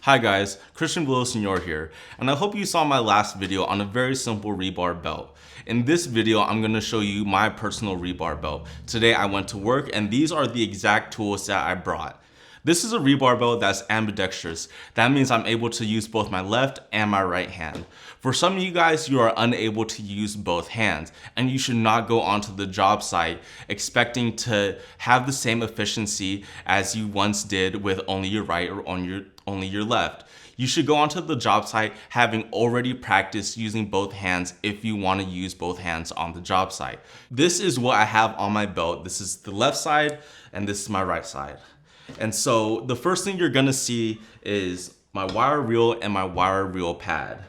Hi guys, Christian Villasenor here, and I hope you saw my last video on a very simple rebar belt. In this video, I'm going to show you my personal rebar belt. Today I went to work and these are the exact tools that I brought. This is a rebar belt that's ambidextrous. That means I'm able to use both my left and my right hand. For some of you guys, you are unable to use both hands, and you should not go onto the job site expecting to have the same efficiency as you once did with only your right or only your left. You should go onto the job site having already practiced using both hands if you want to use both hands on the job site. This is what I have on my belt. This is the left side and this is my right side. And so the first thing you're gonna see is my wire reel and my wire reel pad.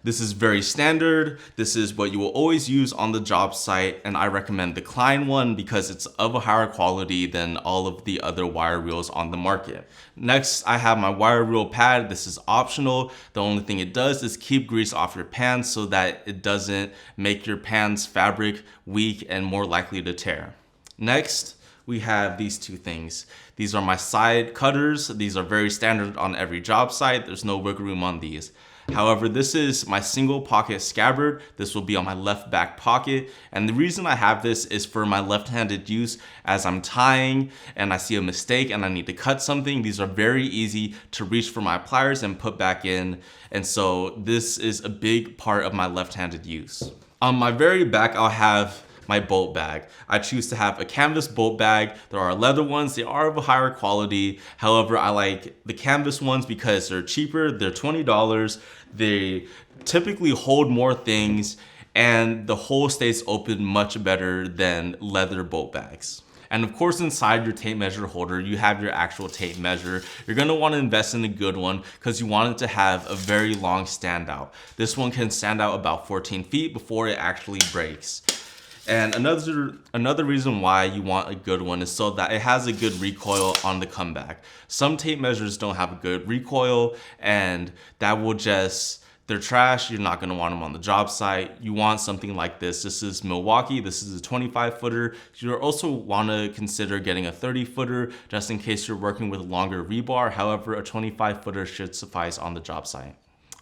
This is very standard. This is what you will always use on the job site, and I recommend the Crayon one because it's of a higher quality than all of the other wire reels on the market. Next, I have my wire reel pad. This is optional. The only thing it does is keep grease off your pans so that it doesn't make your pan's fabric weak and more likely to tear. Next, we have these two things. These are my side cutters. These are very standard on every job site. There's no wiggle room on these. However, this is my single pocket scabbard. This will be on my left back pocket. And the reason I have this is for my left-handed use as I'm tying and I see a mistake and I need to cut something. These are very easy to reach for my pliers and put back in. And so this is a big part of my left-handed use. On my very back, I'll have my bolt bag. I choose to have a canvas bolt bag. There are leather ones, they are of a higher quality. However, I like the canvas ones because they're cheaper, they're $20. They typically hold more things and the hole stays open much better than leather bolt bags. And of course, inside your tape measure holder, you have your actual tape measure. You're gonna wanna invest in a good one because you want it to have a very long standout. This one can stand out about 14 feet before it actually breaks. And another reason why you want a good one is so that it has a good recoil on the comeback. Some tape measures don't have a good recoil and that will just, they're trash. You're not gonna want them on the job site. You want something like this. This is Milwaukee. This is a 25 footer. You also wanna consider getting a 30 footer just in case you're working with longer rebar. However, a 25 footer should suffice on the job site.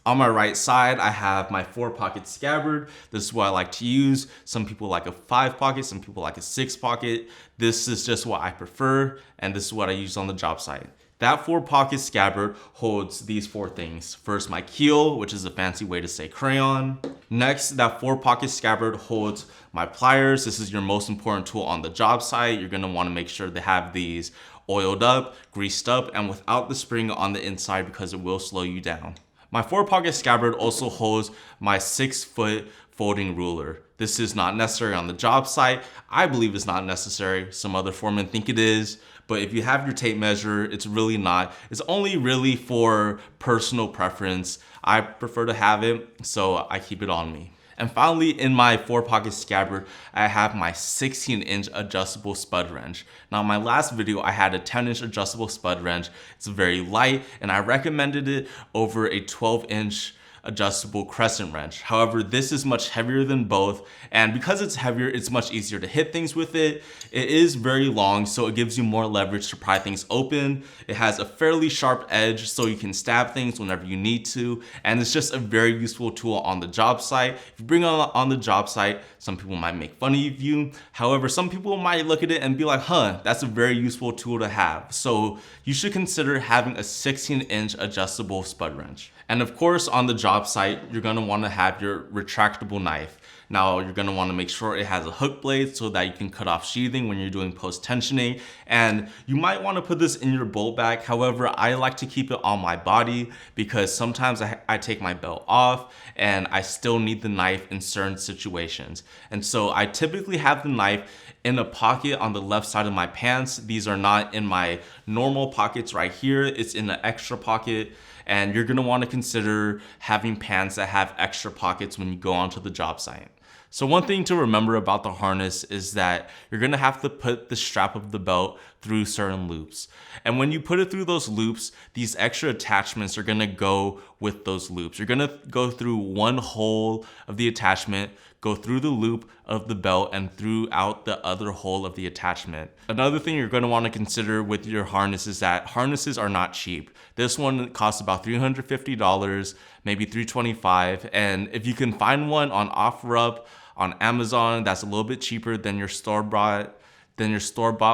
On my right side, I have my 4-pocket scabbard. This is what I like to use. Some people like a 5-pocket, some people like a 6-pocket. This is just what I prefer, and this is what I use on the job site. That 4-pocket scabbard holds these 4 things. First, my keel, which is a fancy way to say crayon. Next, that 4-pocket scabbard holds my pliers. This is your most important tool on the job site. You're gonna wanna make sure they have these oiled up, greased up, and without the spring on the inside because it will slow you down. My 4-pocket scabbard also holds my 6-foot folding ruler. This is not necessary on the job site. I believe it's not necessary. Some other foremen think it is, but if you have your tape measure, it's really not. It's only really for personal preference. I prefer to have it, so I keep it on me. And finally, in my 4-pocket scabbard, I have my 16-inch adjustable spud wrench. Now, in my last video, I had a 10-inch adjustable spud wrench. It's very light, and I recommended it over a 12-inch adjustable crescent wrench. However, this is much heavier than both, and because it's heavier, it's much easier to hit things with it. It is very long, so it gives you more leverage to pry things open. It has a fairly sharp edge, so you can stab things whenever you need to, and it's just a very useful tool on the job site. If you bring it on the job site, some people might make fun of you. However, some people might look at it and be like, huh, that's a very useful tool to have. So you should consider having a 16-inch adjustable spud wrench. And of course, on the job site, you're gonna wanna have your retractable knife. Now, you're gonna wanna make sure it has a hook blade so that you can cut off sheathing when you're doing post-tensioning. And you might wanna put this in your bolt bag. However, I like to keep it on my body because sometimes I take my belt off and I still need the knife in certain situations. And so I typically have the knife in a pocket on the left side of my pants. These are not in my normal pockets right here. It's in an extra pocket. And you're gonna wanna consider having pants that have extra pockets when you go onto the job site. So one thing to remember about the harness is that you're gonna have to put the strap of the belt through certain loops. And when you put it through those loops, these extra attachments are gonna go with those loops. You're gonna go through one hole of the attachment, go through the loop of the belt, and throughout the other hole of the attachment. Another thing you're gonna wanna consider with your harness is that harnesses are not cheap. This one costs about $350, maybe $325, and if you can find one on OfferUp, on Amazon, that's a little bit cheaper than your store-bought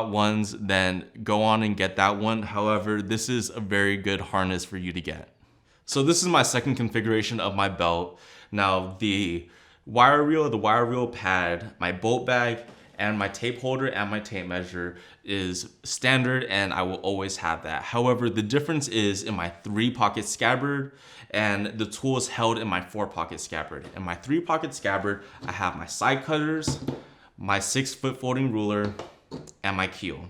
ones, then go on and get that one. However, this is a very good harness for you to get. So this is my second configuration of my belt. Now the wire reel pad, my bolt bag, and my tape holder and my tape measure is standard, and I will always have that. However, the difference is in my 3-pocket scabbard, and the tool is held in my 4-pocket scabbard. In my 3-pocket scabbard, I have my side cutters, my 6-foot folding ruler, and my keel.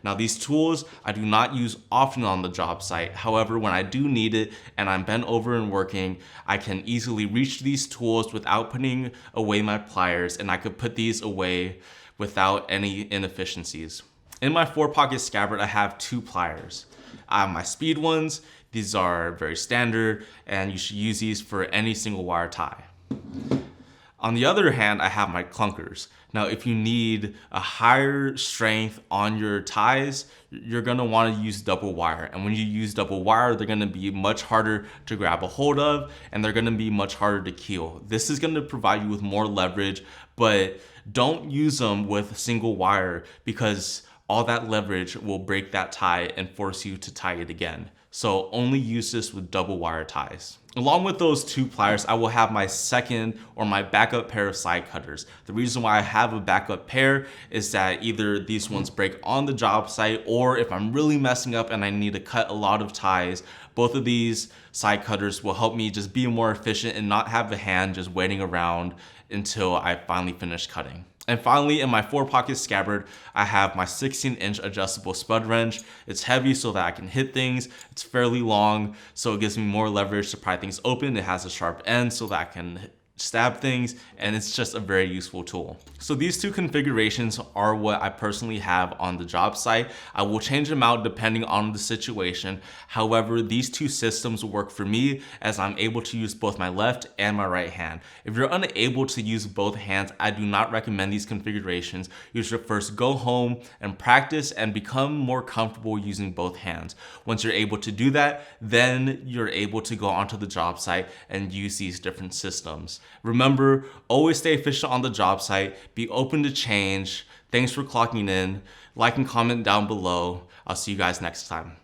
Now these tools I do not use often on the job site. However, when I do need it and I'm bent over and working, I can easily reach these tools without putting away my pliers, and I could put these away without any inefficiencies. In my 4-pocket scabbard, I have 2 pliers. I have my speed ones. These are very standard, and you should use these for any single wire tie. On the other hand, I have my clunkers. Now, if you need a higher strength on your ties, you're gonna wanna use double wire. And when you use double wire, they're gonna be much harder to grab a hold of, and they're gonna be much harder to keel. This is gonna provide you with more leverage, but don't use them with single wire because all that leverage will break that tie and force you to tie it again. So only use this with double wire ties. Along with those 2 pliers, I will have my second or my backup pair of side cutters. The reason why I have a backup pair is that either these ones break on the job site, or if I'm really messing up and I need to cut a lot of ties, both of these side cutters will help me just be more efficient and not have a hand just waiting around until I finally finish cutting. And finally, in my 4-pocket scabbard, I have my 16-inch adjustable spud wrench. It's heavy so that I can hit things. It's fairly long, so it gives me more leverage to pry things open. It has a sharp end so that I can stab things, and it's just a very useful tool. So these 2 configurations are what I personally have on the job site. I will change them out depending on the situation. However, these 2 systems work for me as I'm able to use both my left and my right hand. If you're unable to use both hands, I do not recommend these configurations. You should first go home and practice and become more comfortable using both hands. Once you're able to do that, then you're able to go onto the job site and use these different systems. Remember, always stay efficient on the job site, be open to change. Thanks for clocking in. Like and comment down below. I'll see you guys next time.